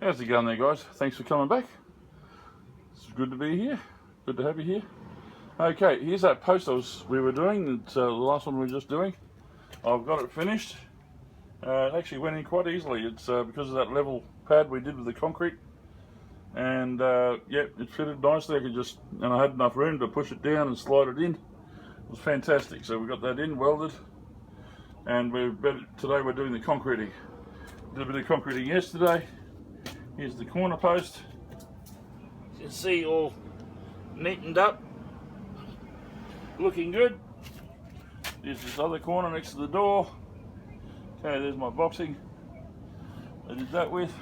How's it going there, guys? Thanks for coming back. It's good to be here. Good to have you here. Okay, here's that post we were doing. It's the last one we were just doing. I've got it finished. It actually went in quite easily. It's because of that level pad we did with the concrete. And yeah, it fitted nicely. And I had enough room to push it down and slide it in. It was fantastic. So we got that in, welded. And today we're doing the concreting. Did a bit of concreting yesterday. Here's the corner post. You can see all neatened up, looking good. There's this other corner next to the door. Okay, there's my boxing I did that with.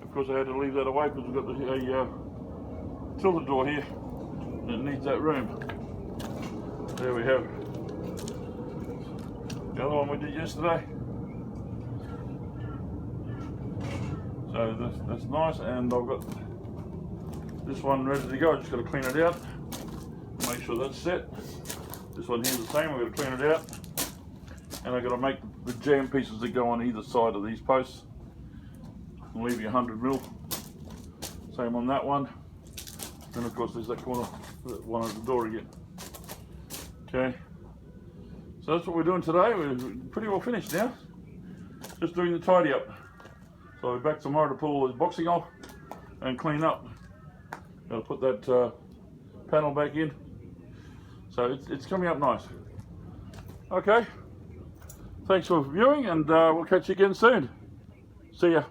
Of course I had to leave that away because we've got a tilted door here that needs that room. There we have it. The other one we did yesterday. So that's nice, and I've got this one ready to go. I just got to clean it out, make sure that's set. This one here's the same. I've got to clean it out, and I've got to make the jam pieces that go on either side of these posts. I'm leaving 100mm. Same on that one. And of course there's that corner, that one at the door again. Okay. So that's what we're doing today. We're pretty well finished now. Just doing the tidy up. So I'll be back tomorrow to pull all this boxing off and clean up. Got to put that panel back in. So it's coming up nice. Okay. Thanks for viewing, and we'll catch you again soon. See ya.